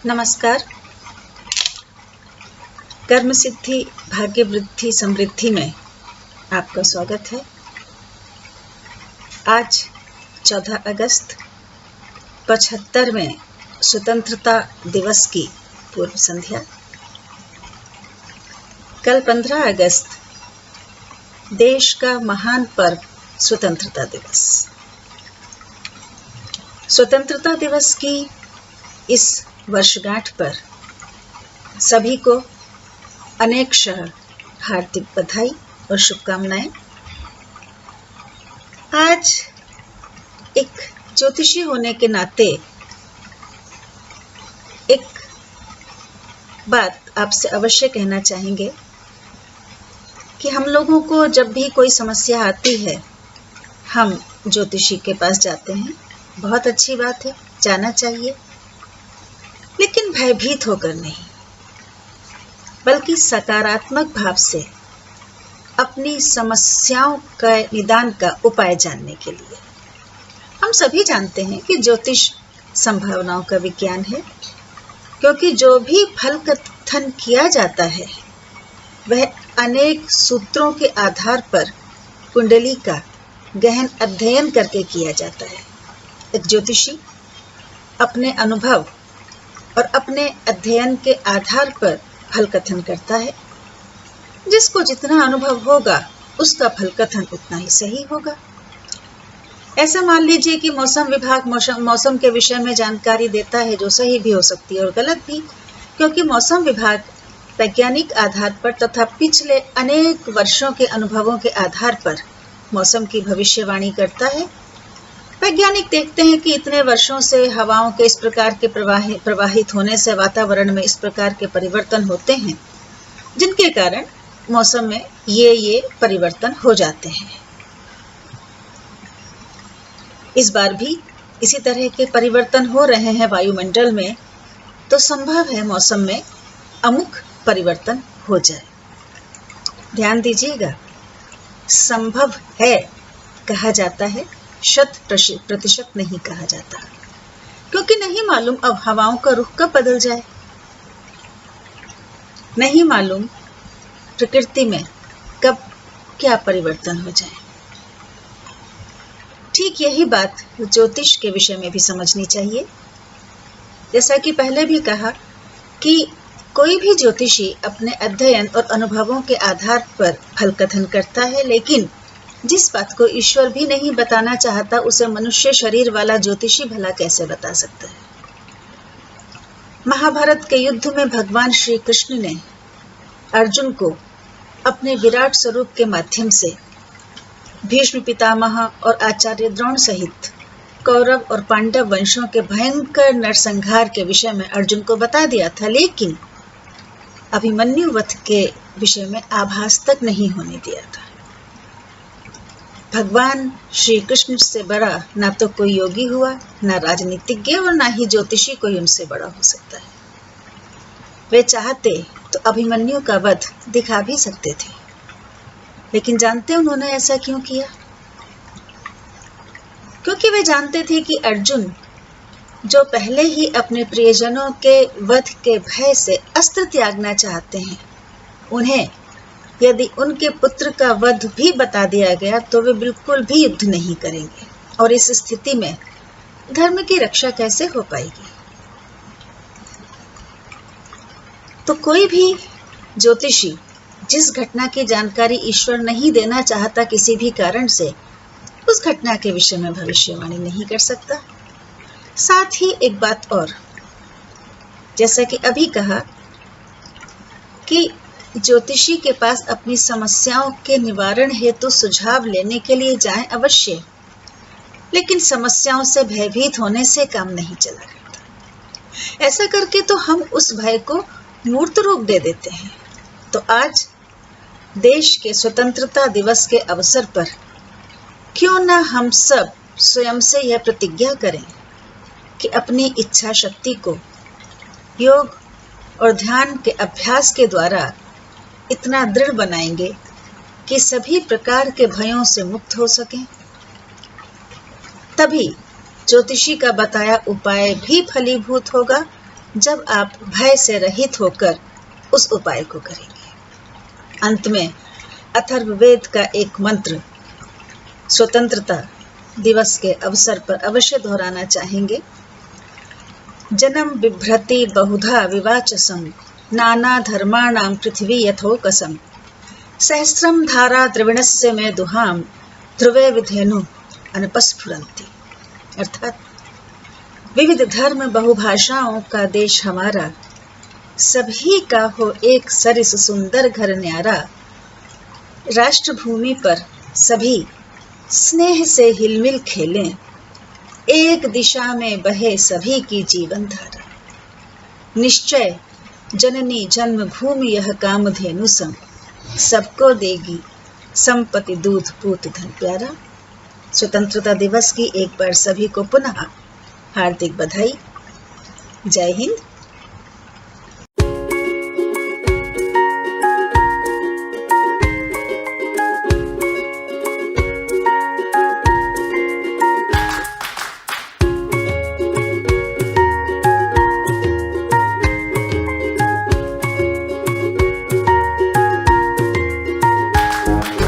नमस्कार। कर्म सिद्धि भाग्य वृद्धि समृद्धि में आपका स्वागत है। आज 14 अगस्त 75वें स्वतंत्रता दिवस की पूर्व संध्या। कल 15 अगस्त देश का महान पर्व स्वतंत्रता दिवस। स्वतंत्रता दिवस की इस वर्षगांठ पर सभी को अनेकशः हार्दिक बधाई और शुभकामनाएं। आज एक ज्योतिषी होने के नाते एक बात आपसे अवश्य कहना चाहेंगे कि हम लोगों को जब भी कोई समस्या आती है हम ज्योतिषी के पास जाते हैं। बहुत अच्छी बात है, जाना चाहिए, लेकिन भयभीत होकर नहीं, बल्कि सकारात्मक भाव से अपनी समस्याओं का निदान का उपाय जानने के लिए। हम सभी जानते हैं कि ज्योतिष संभावनाओं का विज्ञान है, क्योंकि जो भी फल कथन किया जाता है वह अनेक सूत्रों के आधार पर कुंडली का गहन अध्ययन करके किया जाता है। एक ज्योतिषी अपने अनुभव और अपने अध्ययन के आधार पर फल कथन करता है। जिसको जितना अनुभव होगा उसका फल कथन उतना ही सही होगा। ऐसा मान लीजिए कि मौसम विभाग मौसम के विषय में जानकारी देता है जो सही भी हो सकती है और गलत भी, क्योंकि मौसम विभाग वैज्ञानिक आधार पर तथा पिछले अनेक वर्षों के अनुभवों के आधार पर मौसम की भविष्यवाणी करता है। वैज्ञानिक देखते हैं कि इतने वर्षों से हवाओं के इस प्रकार के प्रवाहित होने से वातावरण में इस प्रकार के परिवर्तन होते हैं, जिनके कारण मौसम में ये परिवर्तन हो जाते हैं। इस बार भी इसी तरह के परिवर्तन हो रहे हैं वायुमंडल में, तो संभव है मौसम में अमुक परिवर्तन हो जाए। ध्यान दीजिएगा, संभव है कहा जाता है, 100% नहीं कहा जाता, क्योंकि नहीं मालूम अब हवाओं का रुख कब बदल जाए, नहीं मालूम प्रकृति में कब क्या परिवर्तन हो जाए। ठीक यही बात ज्योतिष के विषय में भी समझनी चाहिए। जैसा कि पहले भी कहा कि कोई भी ज्योतिषी अपने अध्ययन और अनुभवों के आधार पर फल कथन करता है, लेकिन जिस बात को ईश्वर भी नहीं बताना चाहता उसे मनुष्य शरीर वाला ज्योतिषी भला कैसे बता सकता है। महाभारत के युद्ध में भगवान श्री कृष्ण ने अर्जुन को अपने विराट स्वरूप के माध्यम से भीष्म पितामह और आचार्य द्रोण सहित कौरव और पांडव वंशों के भयंकर नरसंहार के विषय में अर्जुन को बता दिया था, लेकिन अभिमन्यु वध के विषय में आभास तक नहीं होने दिया था। भगवान श्री कृष्ण से बड़ा ना तो कोई योगी हुआ, ना राजनीतिज्ञ और ना ही ज्योतिषी कोई उनसे बड़ा हो सकता है। वे चाहते तो अभिमन्यु का वध दिखा भी सकते थे, लेकिन जानते उन्होंने ऐसा क्यों किया? क्योंकि वे जानते थे कि अर्जुन जो पहले ही अपने प्रियजनों के वध के भय से अस्त्र त्यागना चाहते हैं, उन्हें यदि उनके पुत्र का वध भी बता दिया गया तो वे बिल्कुल भी युद्ध नहीं करेंगे, और इस स्थिति में धर्म की रक्षा कैसे हो पाएगी? तो कोई भी ज्योतिषी जिस घटना की जानकारी ईश्वर नहीं देना चाहता किसी भी कारण से, उस घटना के विषय में भविष्यवाणी नहीं कर सकता। साथ ही एक बात और, जैसा कि अभी कहा कि ज्योतिषी के पास अपनी समस्याओं के निवारण हेतु सुझाव लेने के लिए जाएं अवश्य, लेकिन समस्याओं से भयभीत होने से काम नहीं चला करता। ऐसा करके तो हम उस भय को मूर्त रूप दे देते हैं। तो आज देश के स्वतंत्रता दिवस के अवसर पर क्यों न हम सब स्वयं से यह प्रतिज्ञा करें कि अपनी इच्छा शक्ति को योग और ध्यान के अभ्यास के द्वारा इतना दृढ़ बनाएंगे कि सभी प्रकार के भयों से मुक्त हो सकें। तभी ज्योतिषी का बताया उपाय भी फलीभूत होगा जब आप भय से रहित होकर उस उपाय को करेंगे। अंत में अथर्ववेद का एक मंत्र स्वतंत्रता दिवस के अवसर पर अवश्य दोहराना चाहेंगे। जन्म बिभ्रति बहुधा विवाचसं नाना धर्माणां पृथ्वी यथोकसं सहस्रम धारा द्रविणस्य में दुहाम ध्रुवे विधेनु अनपस्फुरन्ति। अर्थात विविध धर्म बहुभाषाओं का देश हमारा, सभी का हो एक सरिस सुंदर घर न्यारा। राष्ट्रभूमि पर सभी स्नेह से हिलमिल खेलें, एक दिशा में बहे सभी की जीवन धारा। निश्चय जननी जन्मभूमि यह कामधेनु सम, सबको देगी संपत्ति दूध पूत धन प्यारा। स्वतंत्रता दिवस की एक बार सभी को पुनः हार्दिक बधाई। जय हिंद,